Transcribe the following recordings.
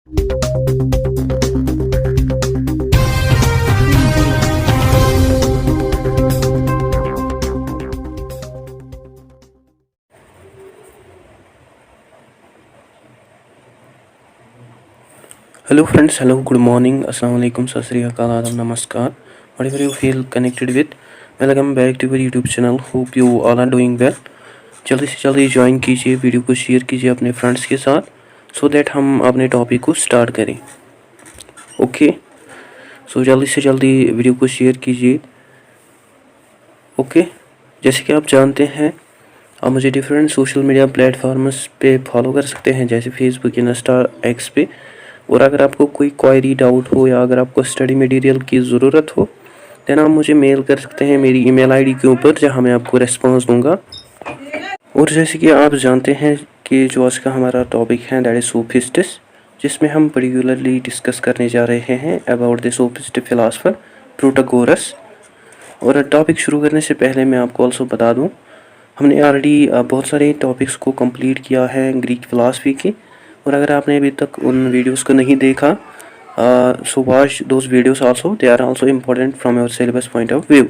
Hello friends, hello, good morning, assalamu alaikum, sat sri akal, adab, namaskar. Whatever you feel connected with, welcome back to your YouTube channel. Hope you all are doing well. जल्दी से जल्दी join कीजिए, video को share कीजिए अपने friends के साथ so that हम अपने टॉपिक को स्टार्ट करें. ओके, सो जल्दी से जल्दी वीडियो को शेयर कीजिए. ओके, जैसे कि आप जानते हैं आप मुझे डिफरेंट सोशल मीडिया प्लेटफॉर्म्स पे फॉलो कर सकते हैं, जैसे फेसबुक, इंस्टा, एक्स पे. और अगर आपको कोई क्वेरी, डाउट हो या अगर आपको स्टडी मटेरियल की ज़रूरत हो देन आप मुझे मेल कर सकते हैं मेरी ईमेल आईडी के ऊपर, जहां मैं आपको रिस्पॉन्स दूंगा. और जैसे कि आप जानते हैं कि जो आज का हमारा टॉपिक है दैट इज़ सोफिस्टिस, जिसमें हम पर्टिकुलरली डिस्कस करने जा रहे हैं about the sophist philosopher Protagoras. और टॉपिक शुरू करने से पहले मैं आपको ऑल्सो बता दूं, हमने ऑलरेडी बहुत सारे टॉपिक्स को कंप्लीट किया है ग्रीक फिलासफी की. और अगर आपने अभी तक उन वीडियोस को नहीं देखा, so watch those videos also, they are also important from your syllabus point of view.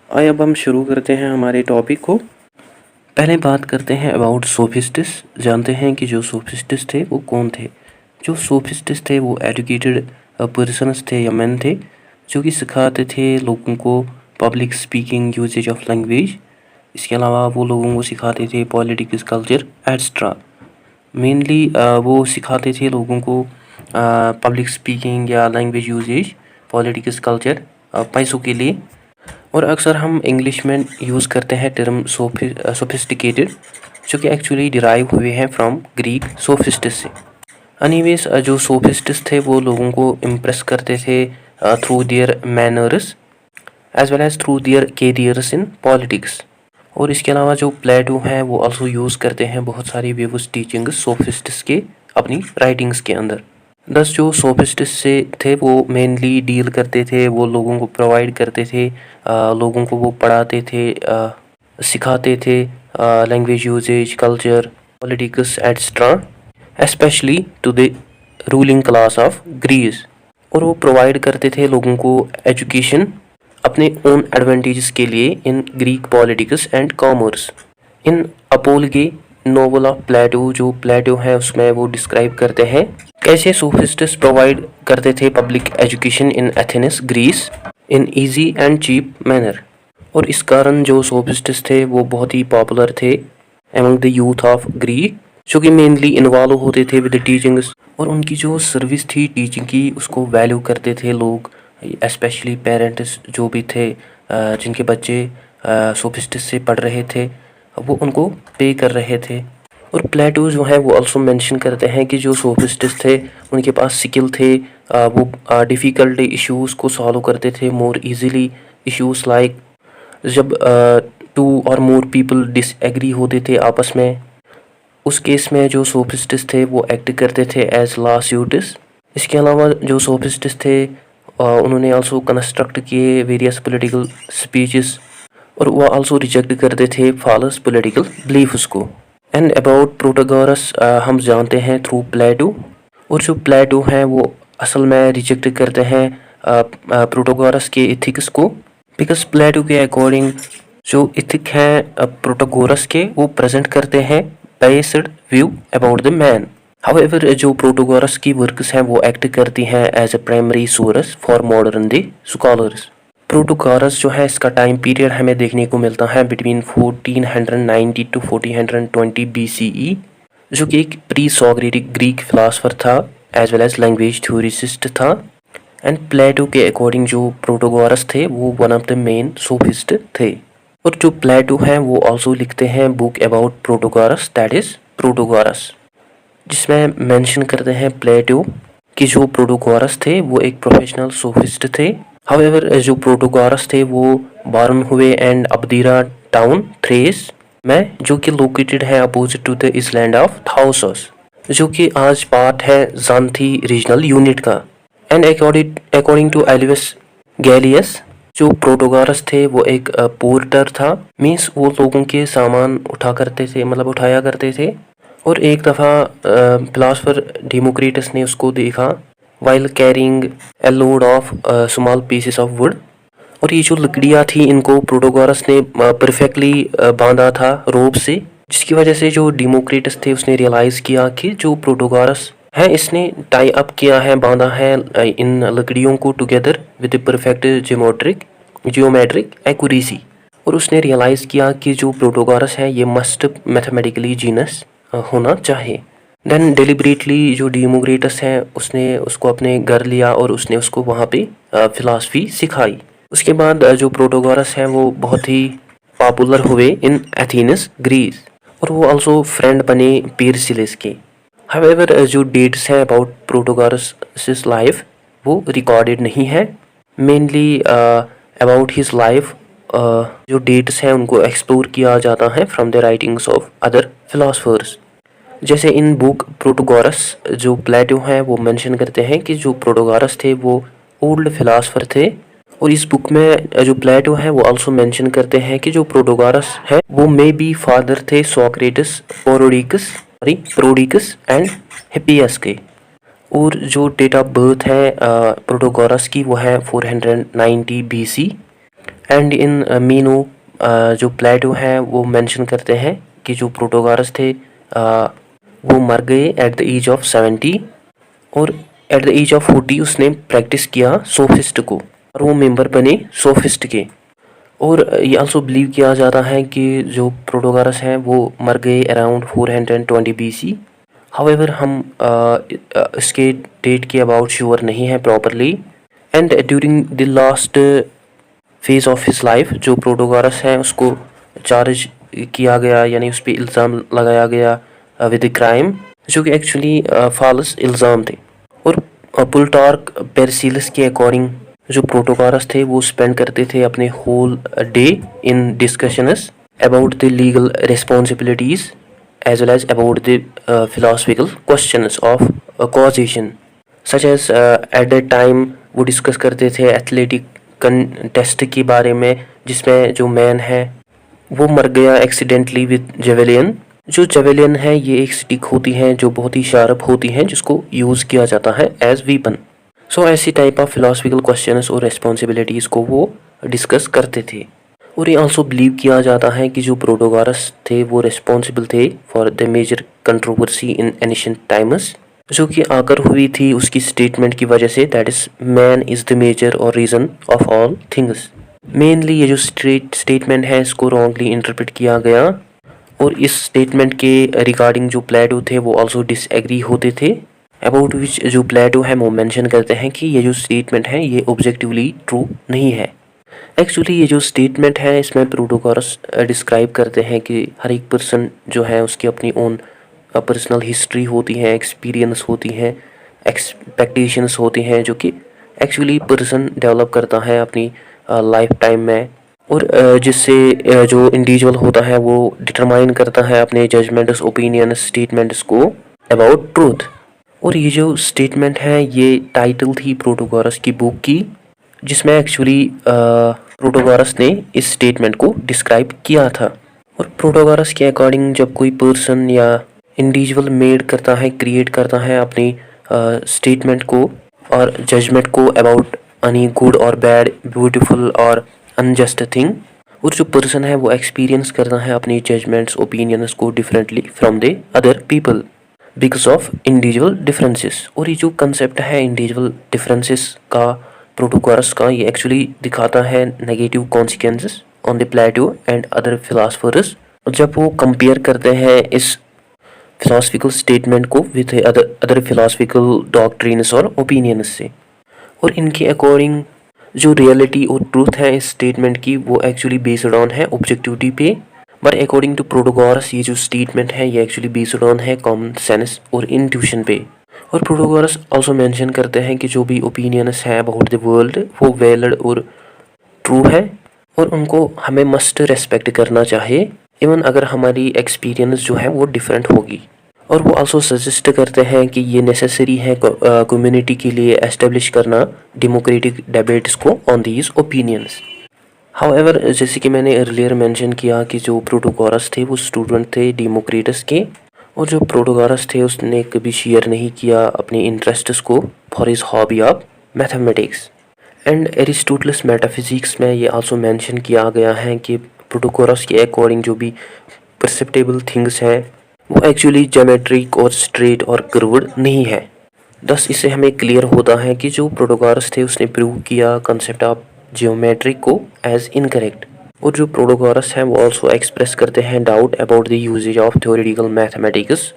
आइए अब हम शुरू करते हैं हमारे टॉपिक को. पहले बात करते हैं अबाउट सोफिस्टिस. जानते हैं कि जो सोफिस्टिस थे वो कौन थे. जो सोफिस्टिस थे वो एजुकेटेड पर्सनस थे या मैन थे, जो कि सिखाते थे लोगों को public speaking, usages of language. इसके अलावा वो लोगों को सिखाते थे पॉलिटिक्स, कल्चर एट्सट्रा. मेनली वो सिखाते थे लोगों को पब्लिक स्पीकिंग या लैंग्वेज यूजेज, पॉलिटिक्स, कल्चर पैसों के लिए. और अक्सर हम इंग्लिश में यूज़ करते हैं टर्म सोफिस्टिकेटेड, जो कि एक्चुअली डिराइव हुए हैं फ्रॉम ग्रीक सोफिस्टिस से. एनीवेज जो सोफिस्टिस थे वो लोगों को इम्प्रेस करते थे through their manners as well as through their careers in politics. और इसके अलावा जो प्लेटो हैं वो आल्सो यूज़ करते हैं बहुत सारी वेवस टीचिंग्स सोफिस्टिस के अपनी राइटिंग्स के अंदर. दस जो सोफिस्टिस से थे वो मेनली डील करते थे, वो लोगों को प्रोवाइड करते थे, लोगों को वो पढ़ाते थे, सिखाते थे language usages, culture, politics etcetera, specially to the ruling class of Greece. और वो प्रोवाइड करते थे लोगों को एजुकेशन अपने ओन एडवांटेजेस के लिए in Greek politics and commerce. In apology novel of Plato, जो प्लेटो है उसमें वो डिस्क्राइब करते हैं कैसे सोफिस्टिस प्रोवाइड करते थे public education in Athens, Greece in easy and cheap manner. और इस कारण जो सोफिस्टिस थे वो बहुत ही पॉपुलर थे among the youth of Greek, जो कि मेनली इन्वॉल्व होते थे विद द टीचिंग्स. और उनकी जो सर्विस थी टीचिंग की उसको वैल्यू करते थे लोग, स्पेशली पेरेंट्स जो भी थे जिनके बच्चे सोफिस्टिस से पढ़ रहे थे वो उनको पे कर रहे थे. और प्लेटो जो है वो ऑल्सो मेंशन करते हैं कि जो सोफिस्टिस थे उनके पास स्किल थे, वो डिफ़िकल्ट इश्यूज़ को सॉल्व करते थे मोर इजीली. इश्यूज़ लाइक जब टू और मोर पीपल डिसएग्री होते थे आपस में, उस केस में जो सोफिस्टिस थे वो एक्ट करते थे एज लॉ सूट्स. इसके अलावा जो सोफिस्टिस थे उन्होंने आल्सो कंस्ट्रक्ट किए वेरियस पॉलिटिकल स्पीचेस, और वो आल्सो रिजेक्ट करते थे फॉल्स पॉलिटिकल बिलीफ्स को. एंड अबाउट प्रोटागोरस हम जानते हैं थ्रू प्लेटो. और जो प्लेटो हैं वो असल में रिजेक्ट करते हैं प्रोटागोरस के इथिक्स को, बिकॉज प्लेटो के अकॉर्डिंग जो इथिक हैं प्रोटागोरस के वो प्रेजेंट करते हैं based view about the man. However जो प्रोटागोरस की वर्क्स हैं वो एक्ट करती हैं as a primary source for modern day scholars. Protagoras जो है इसका टाइम पीरियड हमें देखने को मिलता है बिटवीन 1490 टू 1420 BCE, जो कि एक प्री सोक्रेटिक ग्रीक फिलासफर था एज वेल एज लैंग्वेज थ्योरिसिस्ट था. एंड प्लेटो के अकॉर्डिंग जो प्रोटागोरस थे वो one of the main sophist थे. और जो प्लेटो हैं वो आल्सो लिखते हैं book about Protagoras that is Protagoras, जिसमें मेंशन करते हैं प्लेटो कि जो प्रोटागोरस थे वो एक प्रोफेशनल सोफिस्ट थे. हाउएवर जो प्रोटागोरस थे वो बॉर्न हुए एंड अबदीरा टाउन थ्रेस में, जो कि लोकेटेड है opposite to the island of Thasos, जो कि आज पार्ट है ज़ांथी रीजनल यूनिट का. And according to Aulus Gellius जो प्रोटागोरस थे वो एक पोर्टर था, मीन्स वो लोगों के सामान उठाया करते थे. और एक दफ़ा फिलासफर डेमोक्रिटस ने उसको देखा while carrying a load of small pieces of would. और ये जो लकड़ियाँ थी इनको प्रोटोगोरस ने परफेक्टली बांधा था रोप से, जिसकी वजह से जो डेमोक्रिटस थे उसने रियलाइज़ किया कि जो प्रोटोगोरस है इसने टाई अप किया है, बांधा है इन लकड़ियों को together with perfect geometric accuracy. और उसने रियलाइज़ किया कि जो प्रोटोगोरस है ये मस्ट मैथमेटिकली जीनस होना चाहिए। देन डेलिबरेटली जो डेमोक्रिटस है उसने उसको अपने घर लिया और उसने उसको वहाँ पे फिलासफी सिखाई। उसके बाद जो प्रोटोगोरस है वो बहुत ही पॉपुलर हुए इन एथेंस ग्रीस, और वो आल्सो फ्रेंड बने पेरसिलिस के। हावेवर जो डेट्स हैं अबाउट प्रोटोगोरस लाइफ वो रिकॉर्डेड नहीं है। मेनली अबाउट हिज लाइफ जो डेट्स हैं उनको एक्सप्लोर किया जाता है from the writings of other philosophers. जैसे इन बुक प्रोटोगोरस जो प्लेटो हैं वो मेंशन करते हैं कि जो प्रोटोगोरस थे वो ओल्ड फिलासफर थे। और इस बुक में जो प्लेटो है वो आल्सो मेंशन करते हैं कि जो प्रोटोगोरस है वो मे बी फादर थे सोक्रेटिस, प्रोडिकस एंड हिप्पियस के। और जो डेट ऑफ बर्थ है प्रोटोगोरस की वो है 490 BC। एंड इन मीनो जो प्लेटो है वो मेंशन करते हैं कि जो प्रोटोगोरस थे वो मर गए एट द एज ऑफ 70, और एट द एज ऑफ 40 उसने प्रैक्टिस किया सोफिस्ट को और वो मेंबर बने सोफिस्ट के। और ये आल्सो बिलीव किया जाता है कि जो प्रोटोगोरस हैं वो मर गए अराउंड 420 BC। हावेवर हम इसके डेट के अबाउट श्योर नहीं है properly. And during the last phase of his life जो प्रोटोगोरस है उसको चार्ज किया गया, यानी उस पर इल्ज़ाम लगाया गया विद क्राइम, जो कि एक्चुअली फॉल्स इल्ज़ाम थे। और प्लूटार्क पेरसिलस के अकॉर्डिंग जो प्रोटोगोरस थे वो स्पेंड करते थे अपने whole day in discussions about the legal responsibilities as well as about the philosophical questions of causation, such as at that time वो डिस्कस करते थे एथलेटिक टेस्ट के बारे में, जिसमें जो मैन है वो मर गया एक्सीडेंटली विद जेवेलियन। जो जेवेलियन है ये एक स्टिक होती है जो बहुत ही शार्प होती है जिसको यूज़ किया जाता है एज वीपन। सो ऐसी टाइप ऑफ फिलोसफिकल क्वेश्चंस और रिस्पॉन्सिबिलिटीज़ को वो डिस्कस करते थे। और ये आल्सो बिलीव किया जाता है कि जो प्रोटोगोरस थे वो रिस्पॉन्सिबल थे for the major controversy in ancient times, जो कि आकर हुई थी उसकी स्टेटमेंट की वजह से, that is man is the major और reason of all things. Mainly ये जो स्टेटमेंट है इसको रॉन्गली इंटरप्रेट किया गया, और इस स्टेटमेंट के रिगार्डिंग जो प्लेटो थे वो आल्सो डिसएग्री होते थे, अबाउट विच जो प्लेटो है वो मेंशन करते हैं कि ये जो स्टेटमेंट है ये ऑब्जेक्टिवली ट्रू नहीं है। एक्चुअली ये जो स्टेटमेंट है इसमें प्रोटोगोरस डिस्क्राइब करते हैं कि हर एक पर्सन जो है उसकी अपनी ओन पर्सनल हिस्ट्री होती है, एक्सपीरियंस होती है, एक्सपेक्टेशंस होती हैं, जो कि एक्चुअली पर्सन डेवलप करता है अपनी लाइफ टाइम में, और जिससे जो इंडिविजुअल होता है वो डिटरमाइन करता है अपने जजमेंट्स, ओपिनियंस, स्टेटमेंट्स को अबाउट ट्रूथ। और ये जो स्टेटमेंट है ये टाइटल थी प्रोटोगोरस की बुक की, जिसमें एक्चुअली प्रोटोगोरस ने इस स्टेटमेंट को डिस्क्राइब किया था। और प्रोटोगोरस के अकॉर्डिंग जब कोई पर्सन या इंडिविजुअल मेड करता है, क्रिएट करता है अपनी स्टेटमेंट को और जजमेंट को अबाउट एनी गुड और बैड, ब्यूटीफुल और अनजस्ट थिंग, और जो पर्सन है वो एक्सपीरियंस करता है अपनी जजमेंट्स, ओपिनियंस को differently from the other people because of individual differences. और ये जो कंसेप्ट है इंडिविजुअल डिफरेंसेस का प्रोटोगोरस का, ये एक्चुअली दिखाता है negative consequences on the Plato and other philosophers. जब वो कंपेयर करते हैं इस फिलोसफिकल स्टेटमेंट को विद अदर फिलोसफिकल डॉक्ट्रिन्स और ओपिनियंस से, और इनके अकॉर्डिंग जो रियलिटी और ट्रूथ है इस स्टेटमेंट की वो एक्चुअली बेस्ड ऑन है ऑब्जेक्टिविटी पे, बट अकॉर्डिंग टू प्रोटोगोरस ये जो स्टेटमेंट है ये एक्चुअली बेस्ड ऑन है कॉमन सेंस और इंट्यूशन पे। और प्रोटोगोरस आल्सो मेंशन करते हैं कि जो भी ओपिनियंस है अबाउट द वर्ल्ड वो वैलिड और ट्रू है, और उनको हमें मस्ट रेस्पेक्ट करना चाहिए इवन अगर हमारी एक्सपीरियंस जो है वो डिफरेंट होगी। और वो आल्सो सजेस्ट करते हैं कि ये नेसेसरी है कम्युनिटी के लिए एस्टेब्लिश करना डेमोक्रेटिक डिबेट्स को ऑन दीज ओपिनियंस। हाउएवर जैसे कि मैंने अर्लियर मेंशन किया कि जो प्रोटोगोरस थे वो स्टूडेंट थे डेमोक्रिटस के, और जो प्रोटोगोरस थे उसने कभी शेयर नहीं किया अपने इंटरेस्ट्स को for his hobby of mathematics. And Aristotle's metaphysics में ये आल्सो मेंशन किया गया है कि प्रोटोगोरस के अकॉर्डिंग जो भी परसेप्टेबल थिंग्स है वो एक्चुअली ज्योमेट्रिक और स्ट्रेट और कर्व्ड नहीं है। दस इससे हमें क्लियर होता है कि जो प्रोटोगोरस थे उसने प्रूव किया कंसेप्ट ऑफ जियोमेट्रिक को एज इनकरेक्ट। और जो प्रोटोगोरस हैं वो आल्सो एक्सप्रेस करते हैं doubt about the usages of theoretical mathematics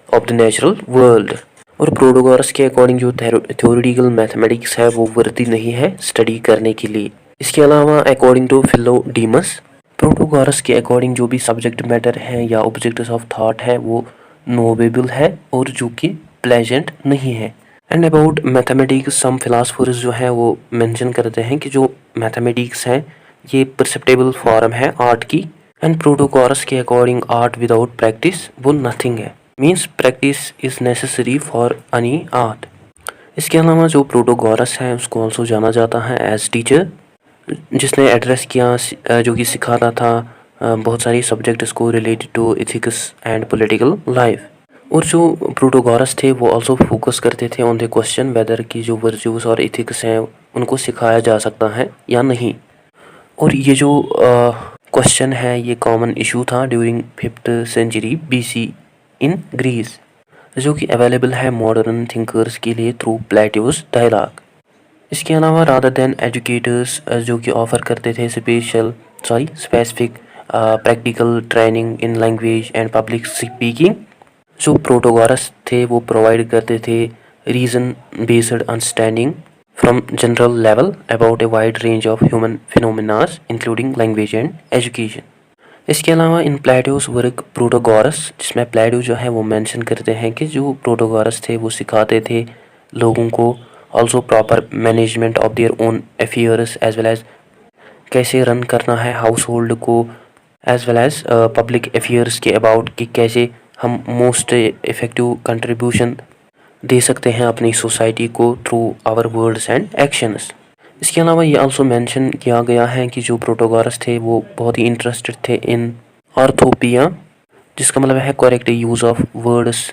of the natural world. और प्रोटोगोरस के अकॉर्डिंग जो थ्योरेटिकल मैथमेटिक्स है वो वर्दी नहीं है स्टडी करने के लिए। इसके अलावा अकॉर्डिंग टू फिलोडीमस, प्रोटोगोरस के अकॉर्डिंग जो भी सब्जेक्ट मैटर है या ऑब्जेक्ट्स ऑफ थॉट है वो नोवेबल है और जो कि प्लेजेंट नहीं है। And about mathematics some philosophers जो है वो मेंशन करते हैं कि जो मैथमेटिक्स है ये परसेप्टेबल फॉर्म है आर्ट की। एंड प्रोटोगोरस के अकॉर्डिंग आर्ट विदाउट प्रैक्टिस वो नथिंग है, means practice is necessary for any art. इसके अलावा जो प्रोटोगोरस है उसको ऑल्सो जाना जाता है एज टीचर, जिसने एड्रेस किया जो कि सिखाता था बहुत सारी सब्जेक्ट्स को related to ethics and political life. और जो प्रोटोगोरस थे वो ऑल्सो फोकस करते थे ऑन द क्वेश्चन वेदर की जो वर्च्यूज और एथिक्स हैं उनको सिखाया जा सकता है या नहीं। और ये जो क्वेश्चन है ये कॉमन इशू था during 5th century BC in Greece, जो कि अवेलेबल है मॉडर्न थिंकर्स के लिए थ्रू प्लेटोस डायलॉग। इसके अलावा रादर देन एजुकेटर्स जो कि ऑफ़र करते थे specific practical training in language and public speaking, जो प्रोटोगोरस थे वो प्रोवाइड करते थे reason based understanding from general level about a wide range of human phenomenas including language and education. इसके अलावा इन प्लेटोस वर्क प्रोटोगोरस, जिसमें प्लेटो जो है वो मेंशन करते हैं कि जो प्रोटोगोरस थे वो सिखाते थे लोगों को also proper management of their own affairs as well as कैसे रन करना है हाउस होल्ड को, as well as public affairs के अबाउट कि कैसे हम मोस्ट इफ़ेक्टिव कंट्रीब्यूशन दे सकते हैं अपनी सोसाइटी को through our words and actions. इसके अलावा ये आल्सो मेंशन किया गया है कि जो प्रोटोगोरस थे वो बहुत ही इंटरेस्टेड थे इन ऑर्थोपिया, जिसका मतलब है करेक्ट यूज़ ऑफ वर्ड्स।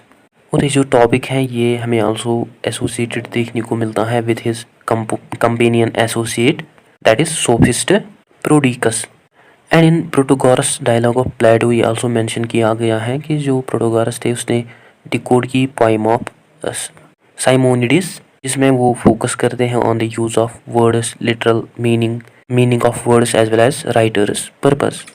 और ये जो टॉपिक है ये हमें आल्सो एसोसिएटेड देखने को मिलता है with his companion associate that is sophist Prodicus. And in Protagoras dialogue of Plato ये आल्सो मेंशन किया गया है कि जो प्रोटोगोरस थे उसने डिकोड की पोइम ऑफ साइमोनिडिस, जिसमें वो फोकस करते हैं on the use of words literal meaning of words as well as writers purpose.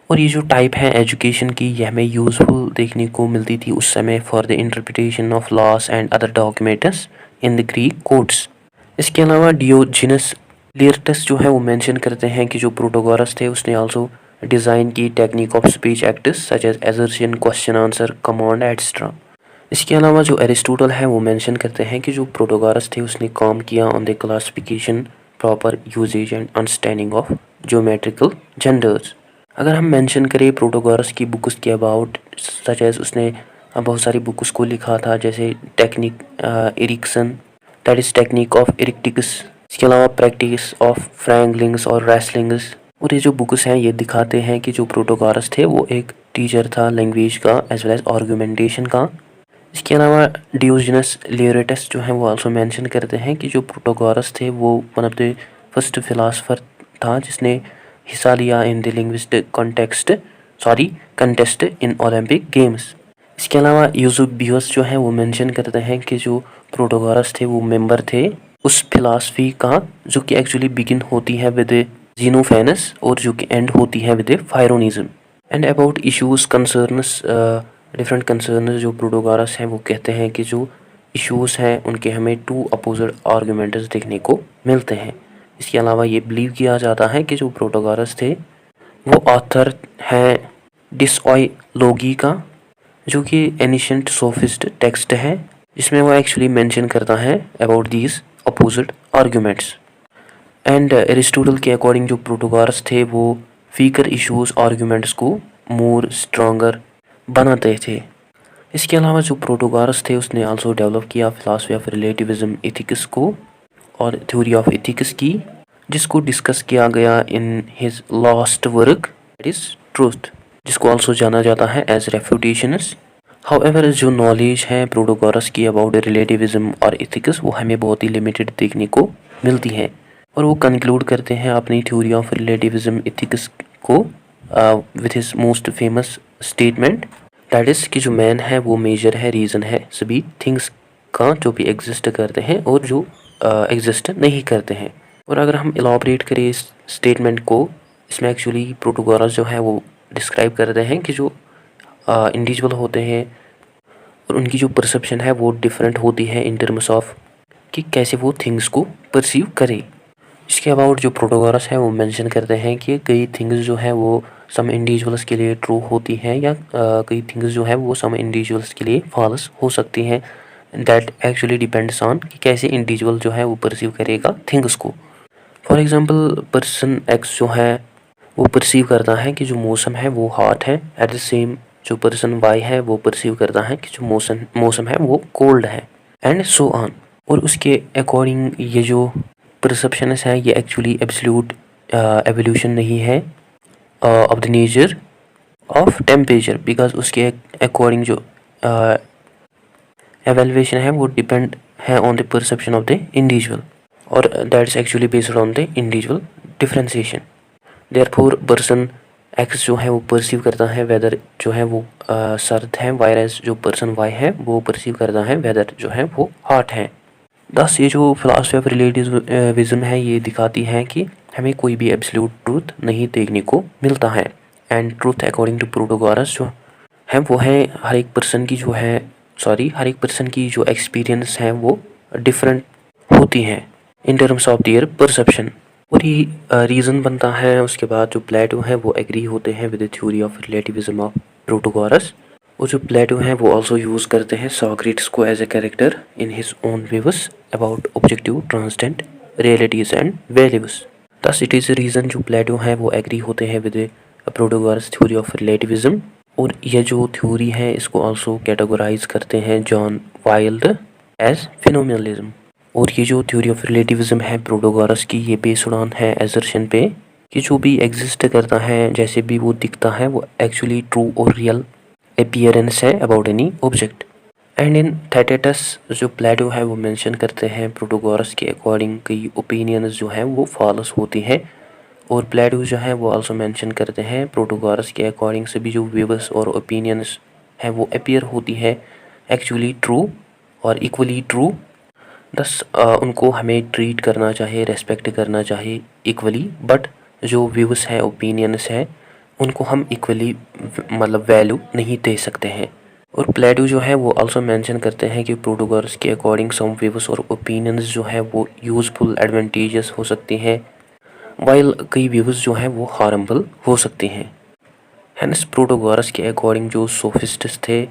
और ये जो टाइप है एजुकेशन की ये हमें यूज़फुल देखने को मिलती थी उस समय for the interpretation of loss and other documents in the Greek codes. इसके अलावा डियोजेनस लेरटस जो है वो मेंशन करते हैं कि जो प्रोटोगोरस थे उसने आल्सो डिज़ाइन की technique of speech acts such as assertion, question answer, command etcetera. इसके अलावा जो एरिस्टोटल है वो मेंशन करते हैं कि जो प्रोटोगोरस थे उसने काम किया on the classification, proper usages and understanding of geometrical genders. अगर हम मेंशन करें प्रोटोगोरस की बुक्स के अबाउट सच एज उसने बहुत सारी बुक्स को लिखा था, जैसे टेक्निक एरिक्सन that is technique of eristics, इसके अलावा प्रैक्टिस ऑफ फ्रैंगलिंग्स और रेसलिंग्स। और ये जो बुक्स हैं ये दिखाते हैं कि जो प्रोटोगोरस थे वो एक टीचर था लैंग्वेज का एज वेल एज आर्गुमेंटेशन का। इसके अलावा डियोजेनस लेरेटस जो है वो आल्सो मेंशन करते हैं कि जो प्रोटोगोरस थे वो one of the first philosopher था जिसने हिस्सा लिया in the linguistic contest in Olympic games. इसके अलावा यूजुबियस जो है वो मेंशन करते हैं कि जो प्रोटोगोरस थे वो मेंबर थे उस फिलासफी का जो कि एक्चुअली बिगिन होती है विद जीनोफेनस और जो कि एंड होती है with Pyrrhonism. And about issues concerns different concerns जो प्रोटोगोरस हैं वो कहते हैं कि जो इश्यूज़ हैं उनके हमें 2 अपोजिट आर्गूमेंट्स देखने को मिलते हैं। इसके अलावा ये बिलीव किया जाता है कि जो प्रोटोगोरस थे वो ऑथर हैं डिसऑयलॉगी का, जो कि एनिशेंट सोफिस्ट टेक्स्ट है जिसमें वो एक्चुअली मेंशन करता है about these opposite arguments. And Aristotle के अकॉर्डिंग जो प्रोटोगोरस थे वो वीकर इश्यूज आर्गूमेंट्स को मोर स्ट्रॉन्गर बनाते थे। इसके अलावा जो प्रोटोगोरस थे उसने आल्सो डेवलप किया फिलासफी ऑफ रिलेटिविज्म एथिक्स को और थ्योरी ऑफ एथिक्स की, जिसको डिस्कस किया गया in his last work that is truth, जिसको आल्सो जाना जाता है एज रेफ्यूटेशंस। हाउएवर जो नॉलेज है प्रोटोगोरस की अबाउट रिलेटिविज्म और इथिक्स वो हमें बहुत ही लिमिटेड देखने को मिलती है, और वो कंक्लूड करते हैं अपनी थ्योरी ऑफ रिलेटिविज्म इथिक्स को with his most famous statement that is कि जो मैन है वो मेजर है, रीज़न है सभी थिंग्स का जो भी एग्जिस्ट करते हैं और जो एग्जिस्ट नहीं करते हैं। और अगर हम इलाबरेट करें इस स्टेटमेंट को, इसमें एक्चुअली प्रोटोगोरस जो है वो डिस्क्राइब करते हैं कि जो इंडिविजुअल होते हैं और उनकी जो परसेप्शन है वो डिफरेंट होती है इन टर्म्स ऑफ कि कैसे वो थिंग्स को परसीव करें। इसके अबाउट जो प्रोटोगोरस है वो मेंशन करते हैं कि कई थिंग्स जो है वो सम इंडिविजुअल्स के लिए ट्रू होती हैं या कई थिंग्स जो है वो सम इंडिविजुअल्स के लिए फॉल्स हो सकती हैं। दैट एक्चुअली डिपेंड्स ऑन कि कैसे इंडिविजुअल जो है वो परसीव करेगा थिंग्स को। फॉर एग्जांपल पर्सन एक्स जो है वो परसीव करता है कि जो मौसम है वो हॉट है, एट द सेम जो पर्सन वाई है वो परसीव करता है कि जो मौसम है वो कोल्ड है, एंड सो ऑन। और उसके अकॉर्डिंग ये जो परसेप्शन है ये एक्चुअली एब्सोल्यूट एवोल्यूशन नहीं है of the nature of temperature, because उसके अकॉर्डिंग जो एवेल्युएशन है वो डिपेंड है on the perception of the individual, और that is actually based on the individual differentiation. Therefore person X जो है वो परसीव करता है वेदर जो है वो सर्द है, वायरस जो पर्सन वाई है वो परसीव करता है वेदर जो है वो हॉट है। दस ये जो फिलॉसफी ऑफ रिलेटिविज्म है ये दिखाती है कि हमें कोई भी एब्सोल्यूट ट्रूथ नहीं देखने को मिलता है, एंड ट्रूथ अकॉर्डिंग टू प्रोटोगोरस जो है वो है हर एक पर्सन की जो एक्सपीरियंस है वो डिफरेंट होती हैं in terms of their perception. और ये रीज़न बनता है उसके बाद जो प्लेटो है वो एग्री होते हैं with the theory of relativism of Protagoras, और जो प्लेटो हैं वो ऑल्सो यूज़ करते हैं सॉक्रेटिस को as a character in his own views about objective transcendent realities and values. Thus it is reason जो प्लेटो हैं वो एग्री होते हैं with Protagoras theory of relativism, और यह जो थ्योरी है इसको ऑल्सो कैटेगराइज करते हैं जॉन वाइल्ड एज फिनोमिनलिज्म। और ये जो थ्योरी ऑफ रिलेटिविज्म है प्रोटोगोरस की ये बेस्ड ऑन है एजर्शन पे कि जो भी एग्जिस्ट करता है जैसे भी वो दिखता है वो एक्चुअली ट्रू और रियल अपीयरेंस है about any object. And in Theaetetus जो प्लेटो है वो मेंशन करते हैं प्रोटोगोरस के अकॉर्डिंग कई ओपिनियंस जो हैं वो फॉल्स होती हैं, और प्लेटो जो है वो आल्सो मेंशन करते हैं प्रोटोगोरस के अकॉर्डिंग सभी जो व्यूज और ओपिनियंस हैं वो अपीयर होती है एक्चुअली ट्रू और इक्वली ट्रू। दस उनको हमें ट्रीट करना चाहिए, रेस्पेक्ट करना चाहिए इक्वली, बट जो व्यूज है ओपिनियंस है उनको हम इक्वली मतलब वैल्यू नहीं दे सकते हैं। और प्लेटो जो है वो आल्सो मेंशन करते हैं कि प्रोटोगोरस के अकॉर्डिंग सम व्यूज और ओपिनियंस जो है वो यूज़फुल एडवांटेजेस हो सकती हैं, वाइल कई व्यूज जो हैं वो हार्मफुल हो सकती हैं। हैंस प्रोटोगोरस के अकॉर्डिंग जो सोफिस्ट्स थे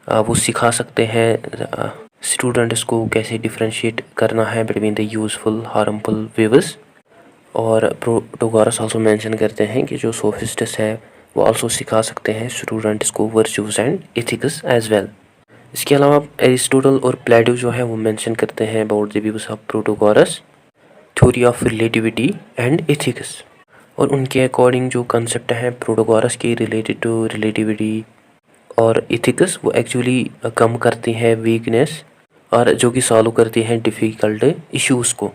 वो सिखा सकते हैं स्टूडेंट्स को कैसे डिफ्रेंशिएट करना है between the useful harmful views. और प्रोटोगोरस आल्सो मेंशन करते हैं कि जो सोफिस्ट्स है वो आल्सो सिखा सकते हैं स्टूडेंट्स को virtues and ethics as well. इसके अलावा एरिस्टोटल और प्लेटो जो है वो मेंशन करते हैं about the views of Protagoras theory of relativity and ethics, और उनके अकॉर्डिंग जो कंसेप्ट है प्रोटोगोरस के रिलेटेड टू रिलेटिविटी और एथिक्स वो एक्चुअली कम करती है वीकनेस और जो कि सॉल्व करती हैं डिफ़िकल्ट इश्यूज़ को।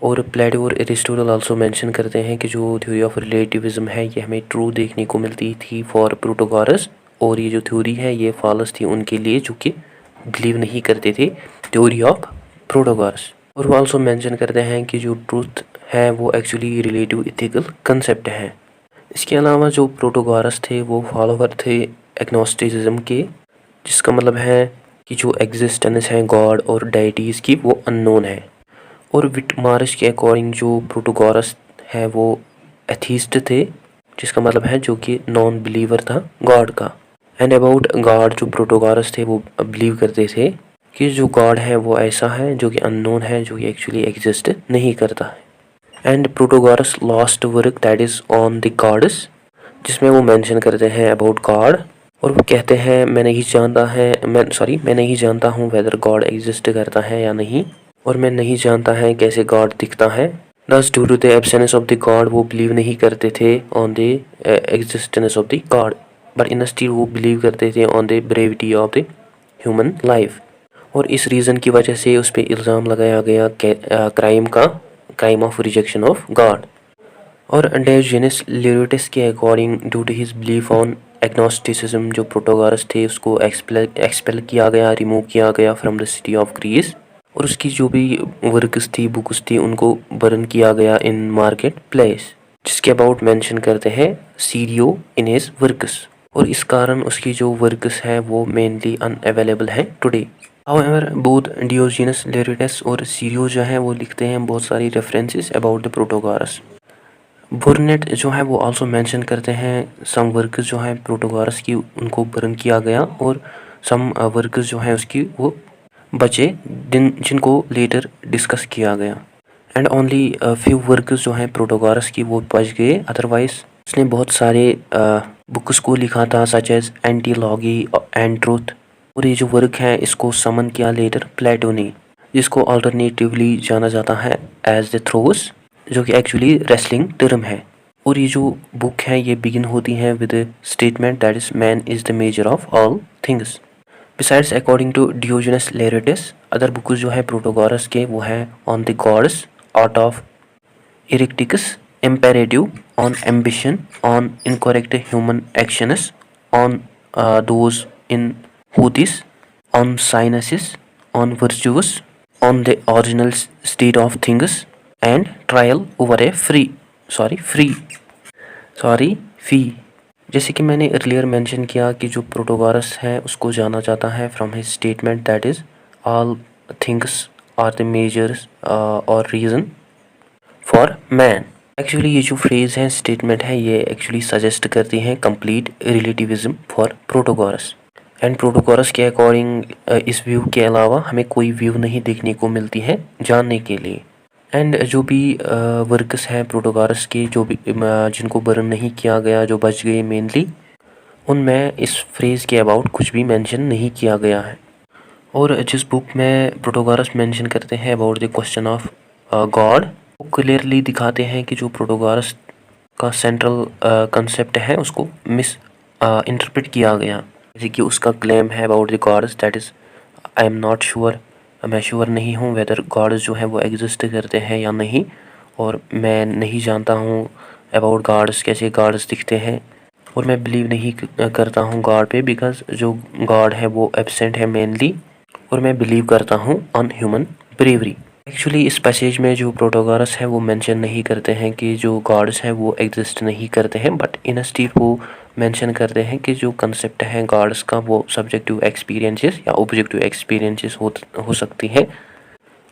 और प्लेटो और एरिस्टोटल आल्सो मेंशन करते हैं कि जो थ्योरी ऑफ रिलेटिविज्म है ये हमें ट्रू देखने को मिलती थी फॉर प्रोटोगोरस, और ये जो थ्योरी है ये फॉल्स थी उनके लिए जो कि बिलीव नहीं करते थे थ्योरी ऑफ प्रोटोगोरस। और वो आल्सो मेंशन करते हैं कि जो ट्रूथ है वो एक्चुअली रिलेटिव इथिकल कंसेप्ट है। इसके अलावा जो प्रोटोगोरस थे वो फॉलोवर थे एग्नोस्टिसिज्म के, जिसका मतलब है कि जो एग्जिस्टेंस है गॉड और डाइटीज़ की वो अननोन है। और विटमार्श के अकॉर्डिंग जो प्रोटोगोरस है वो एथीस्ट थे, जिसका मतलब है जो कि नॉन बिलीवर था गॉड का। एंड अबाउट गॉड जो प्रोटोगोरस थे वो बिलीव करते थे कि जो गॉड है वो ऐसा है जो कि अननोन है, जो कि एक्चुअली एग्जिस्ट नहीं करता है। And Protagoras last work that is on the gods, जिसमें वो मेंशन करते हैं अबाउट गॉड, और वो कहते हैं मैं नहीं जानता हूँ वेदर गॉड एग्जिस्ट करता है या नहीं, और मैं नहीं जानता है कैसे गॉड दिखता है। Thus due to the absence of the god वो बिलीव नहीं करते थे on the existence of the god, but instead वो बिलीव करते थे on the brevity of the human life. और इस रीज़न की वजह से उस पर इल्ज़ाम लगाया गया crime of rejection of god. और डायोजेनस लाएर्टिस के according due to his belief on agnosticism, जो प्रोटोगोरस थे उसको एक्सपेल किया गया, रिमूव किया गया from the city of Greece. और उसकी जो भी वर्क्स थी, बुक्स थी, उनको बर्न किया गया इन मार्केट प्लेस, जिसके अबाउट मेंशन करते हैं सीरियो इन हिज वर्क्स। और इस कारण उसकी जो वर्क्स है वो मेनली अनअवेलेबल है टुडे। हाउएवर बोथ डियोजेनस लाएर्टिस और सीरियो जो है वो लिखते हैं बहुत सारी रेफरेंसेस अबाउट द प्रोटोगोरस। बुर्नेट जो है वो आल्सो मेंशन करते हैं सम वर्क्स जो है प्रोटोगोरस की, उनको बर्न किया गया, और सम वर्क्स जो है उसकी वो बचे जिनको लेटर डिस्कस किया गया। एंड ओनली फ्यू वर्क्स जो है प्रोटोगोरस की वो बच गए, अदरवाइज उसने बहुत सारे बुक्स को लिखा था सच एज एंटीलॉगी एंड ट्रूथ। और ये जो वर्क है इसको समन किया लेटर प्लेटो ने, जिसको अल्टरनेटिवली जाना जाता है एज द थ्रोस, जो कि एक्चुअली रेसलिंग टर्म है। और ये जो बुक है ये बिगिन होती है with statement that is man is the measure of all things. Besides according to Diogenes Laertius, other books जो है प्रोटोगोरस के वो है on the gods, art of eristics, imperative, on ambition, on incorrect human actions, on those in Hades, on sciences, on virtuous, on the original state of things and trial over a fee. जैसे कि मैंने earlier mention किया कि जो प्रोटोगोरस है उसको जाना जाता है from his statement that is all things are the measures और रीज़न फॉर मैन। एक्चुअली ये जो फ्रेज है, स्टेटमेंट है, ये एक्चुअली सजेस्ट करती है कंप्लीट रिलेटिविज्म फॉर प्रोटोगोरस। एंड प्रोटोगोरस के अकॉर्डिंग इस व्यू के अलावा हमें कोई व्यू नहीं देखने को मिलती है जानने के लिए। एंड जो भी वर्क्स हैं प्रोटोगोरस के, जो भी जिनको बर्न नहीं किया गया, जो बच गए मेनली, उनमें इस फ्रेज़ के अबाउट कुछ भी मेंशन नहीं किया गया है। और जिस बुक में प्रोटोगोरस मेंशन करते हैं about the question of God, वो क्लियरली दिखाते हैं कि जो प्रोटोगोरस का सेंट्रल कंसेप्ट है उसको मिस इंटरप्रेट किया गया। जैसे कि उसका क्लेम है about the gods that is I am not sure, मैं श्योर नहीं हूँ वेदर गॉड्स जो है वो एग्जिस्ट करते हैं या नहीं, और मैं नहीं जानता हूँ अबाउट गॉड्स, कैसे गॉड्स दिखते हैं, और मैं बिलीव नहीं करता हूँ गॉड पे बिकॉज जो गॉड है वो एब्सेंट है मेनली, और मैं बिलीव करता हूँ ऑन ह्यूमन ब्रेवरी। एक्चुअली इस पैसेज में जो प्रोटोगोरस है वो मेंशन नहीं करते हैं कि जो गॉड्स हैं वो एग्जिस्ट नहीं करते हैं, बट इंस्टीड वो मेंशन करते हैं कि जो कंसेप्ट है गॉड्स का वो सब्जेक्टिव एक्सपीरियंसेस या ऑब्जेक्टिव एक्सपीरियंसेस हो सकती है।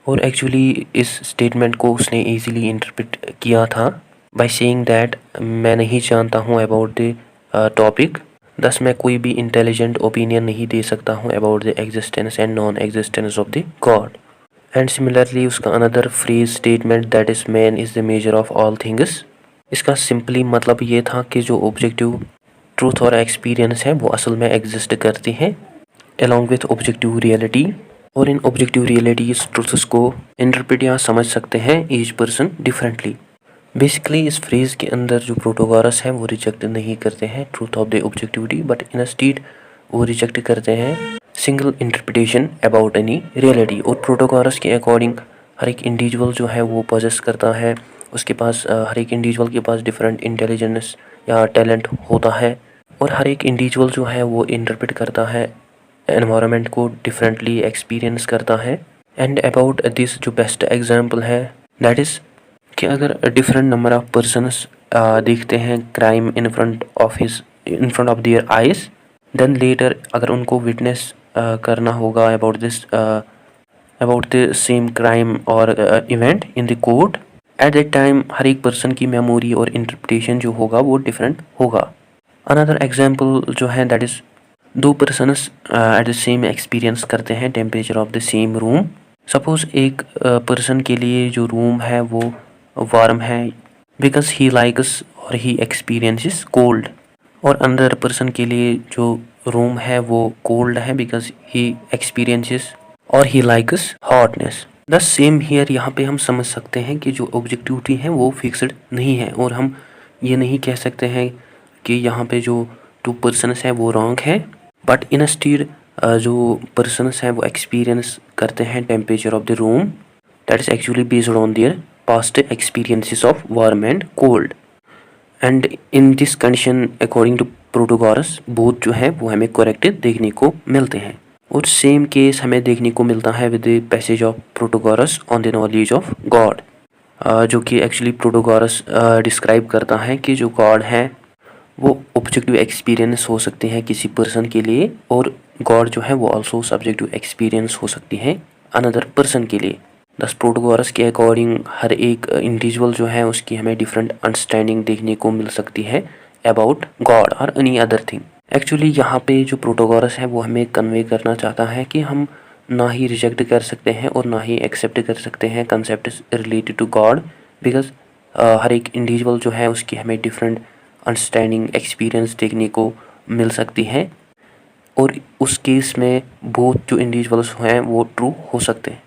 और एक्चुअली इस स्टेटमेंट को उसने इजीली इंटरप्रेट किया था बाय सेइंग दैट मैं नहीं जानता हूँ अबाउट द टॉपिक, दस मैं कोई भी इंटेलिजेंट ओपिनियन नहीं दे सकता हूँ about the existence and non existence of the god. And similarly उसका another phrase statement that is man is the measure of all things, इसका सिंपली मतलब ये था कि जो ऑब्जेक्टिव ट्रूथ और एक्सपीरियंस है वो असल में एग्जिस्ट करती हैं अलॉन्ग विथ ऑब्जेक्टिव रियलिटी, और इन ऑब्जेक्टिव रियलिटीज ट्रूथ्स को इंटरप्रेट या समझ सकते हैं ईच पर्सन डिफरेंटली। बेसिकली इस फ्रेज के अंदर जो प्रोटोगोरस है वो रिजेक्ट नहीं करते हैं truth of the objectivity, but instead वो रिजेक्ट करते हैं single interpretation about any reality. और प्रोटोगोरस के अकॉर्डिंग हर एक इंडिविजुअल जो है वो पोजेस करता है, उसके पास हर एक इंडिविजुअल के पास डिफरेंट इंटेलिजेंस या टैलेंट होता है, और हर एक इंडिविजुअल जो है वो इंटरप्रेट करता है एनवायरनमेंट को डिफरेंटली, एक्सपीरियंस करता है। एंड अबाउट दिस जो बेस्ट एग्जांपल है दैट इज़ कि अगर डिफरेंट नंबर ऑफ पर्सनस देखते हैं crime in front of their eyes, then later अगर उनको विटनेस करना होगा अबाउट द सेम क्राइम और event in the court, at that time हर एक पर्सन की मेमोरी और इंटरप्रिटेशन जो होगा वो डिफरेंट होगा। अनदर एग्जांपल जो है दैट इज़ दो persons at the same experience करते हैं temperature of the same room. Suppose एक पर्सन के लिए जो रूम है वो वार्म है बिकॉज ही लाइक्स और ही एक्सपीरियंसेस कोल्ड, और अनदर पर्सन के लिए जो रूम है वो कोल्ड है बिकॉज ही एक्सपीरियंसेस और he likes hotness. The same here, यहाँ पे हम समझ सकते हैं कि जो ऑब्जेक्टिविटी है वो फिक्स्ड नहीं है, और हम ये नहीं कह सकते हैं कि यहाँ पे जो टू पर्सनस है वो रॉन्ग है, बट इंस्टीड जो पर्सनस हैं वो एक्सपीरियंस करते हैं temperature of the room that is actually based on their past experiences of warm and cold. And in this condition according to Protagoras both जो है वो हमें करेक्ट देखने को मिलते हैं। और सेम केस हमें देखने को मिलता है with the passage of Protagoras on the knowledge of god, जो कि एक्चुअली प्रोटोगोरस डिस्क्राइब करता है कि जो गॉड है वो ऑब्जेक्टिव एक्सपीरियंस हो सकते हैं किसी पर्सन के लिए, और गॉड जो है वो ऑल्सो सब्जेक्टिव एक्सपीरियंस हो सकती है अनदर पर्सन के लिए। दस प्रोटोगोरस के अकॉर्डिंग हर एक इंडिविजुअल जो है उसकी हमें डिफरेंट अंडरस्टैंडिंग देखने को मिल सकती है अबाउट गॉड और एनी अदर थिंग। एक्चुअली यहाँ पे जो प्रोटोगोरस है वो हमें कन्वे करना चाहता है कि हम ना ही रिजेक्ट कर सकते हैं और ना ही एक्सेप्ट कर सकते हैं concept related to god, because हर एक इंडिविजुअल जो है उसकी हमें डिफरेंट अंडरस्टैंडिंग एक्सपीरियंस देखने को मिल सकती है, और उस केस में बोथ जो इंडिविजुअल्स हैं वो ट्रू हो सकते हैं।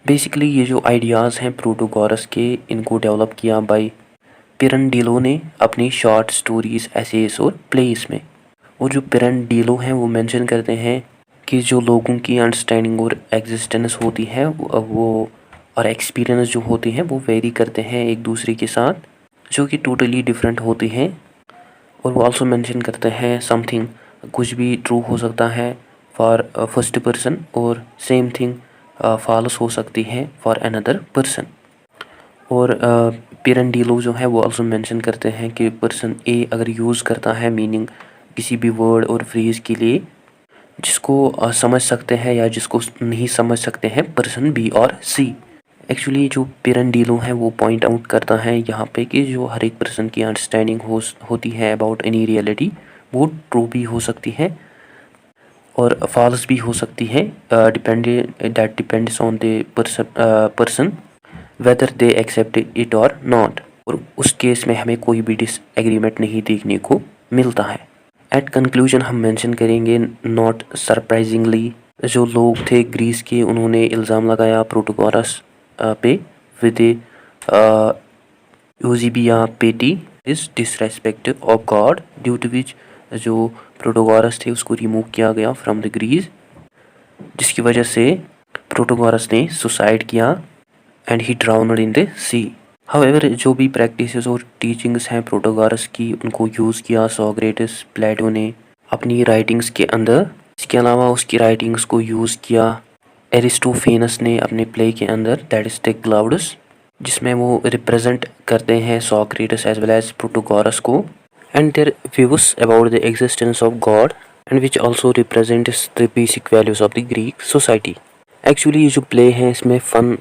बेसिकली ये जो आइडियाज़ हैं प्रोटोगोरस के, इनको डेवलप किया बाय पिरांडिलो ने अपनी शॉर्ट स्टोरीज़, एसेस और प्लेस में। और जो पिरांडिलो हैं वो मेंशन करते हैं कि जो लोगों की अंडरस्टैंडिंग और एग्जिस्टेंस होती है वो और एक्सपीरियंस जो होती हैं वो वेरी करते हैं एक दूसरे के साथ, जो कि टोटली डिफरेंट होती हैं। और वो ऑल्सो मेंशन करते हैं समथिंग कुछ भी ट्रू हो सकता है फॉर फर्स्ट पर्सन और सेम थिंग फॉल्स हो सकती है फॉर अनदर पर्सन। और पिरांडिलो जो है वो ऑल्सो मेंशन करते हैं कि पर्सन ए अगर यूज़ करता है मीनिंग किसी भी वर्ड और फ्रेज़ के लिए जिसको समझ सकते हैं या जिसको नहीं समझ सकते हैं पर्सन बी और सी। एक्चुअली जो पिरांडिलो है वो पॉइंट आउट करता है यहाँ पे कि जो हर एक पर्सन की अंडरस्टैंडिंग होती है अबाउट एनी रियलिटी वो ट्रू भी हो सकती है और फॉल्स भी हो सकती है, depends on the person whether they accept it और नॉट। और उस केस में हमें कोई भी डिसएग्रीमेंट नहीं देखने को मिलता है। एट कंक्लूजन हम मेंशन करेंगे नॉट सरप्राइजिंगली जो लोग थे ग्रीस के उन्होंने इल्ज़ाम लगाया प्रोटोगोरस पे with eusebeia piety is disrespect of god, due to which जो प्रोटोगोरस थे उसको रिमूव किया गया फ्रॉम द ग्रीस, जिसकी वजह से प्रोटोगोरस ने सुसाइड किया and he drowned in the sea. However जो भी प्रैक्टिसेस और टीचिंग्स हैं प्रोटोगोरस की उनको यूज़ किया सोक्रेटिस, प्लेटो ने अपनी राइटिंग्स के अंदर। इसके अलावा उसकी राइटिंग्स को यूज़ किया एरिस्टोफेनस ने अपने प्ले के अंदर दैट इज द क्लाउडस, जिसमें वो रिप्रेजेंट करते हैं सोक्रेटिस एज वेल एज प्रोटोगोरस को and their views about the existence of God and which also represents the basic values of the Greek society. Actually ये जो प्ले है इसमें फन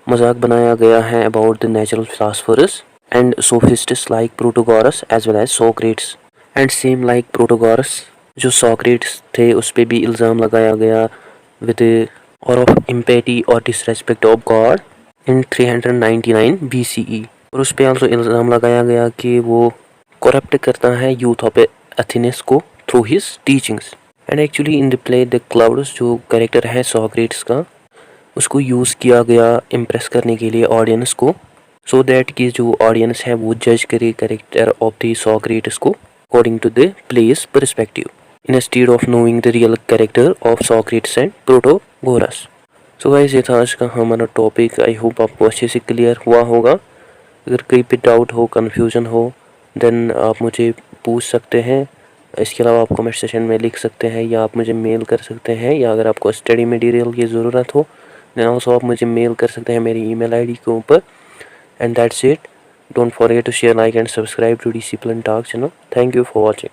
मजाक बनाया गया है about the natural philosophers and sophists like Protagoras as well as Socrates and same like Protagoras जो Socrates थे उस पर भी इल्ज़ाम लगाया गया विद और ऑफ इम्पेटी और disrespect of God in 399 BCE। और उस पर आल्सो इल्ज़ाम लगाया गया कि वो करप्ट करता है यूथ ऑफ एथेनिस को through his teachings. And actually in the play the clouds जो कैरेक्टर है सोक्रेट्स का उसको यूज़ किया गया इम्प्रेस करने के लिए ऑडियंस को, सो दैट कि जो ऑडियंस है वो जज करे कैरेक्टर ऑफ द सोक्रेट्स को according to the place perspective instead of knowing the real character of Socrates and Protagoras. So guys ये था आज का हमारा टॉपिक। आई होप आपको अच्छे से क्लियर हुआ होगा। अगर कहीं पे डाउट हो, कन्फ्यूज़न हो, देन आप मुझे पूछ सकते हैं। इसके अलावा आप कमेंट सेशन में लिख सकते हैं या आप मुझे मेल कर सकते हैं, या अगर आपको स्टडी मटेरियल की ज़रूरत हो देन ऑल्सो आप मुझे मेल कर सकते हैं मेरी ईमेल आईडी के ऊपर। And that's it. Don't forget to share, like and subscribe to discipline talk channel. Thank you for watching.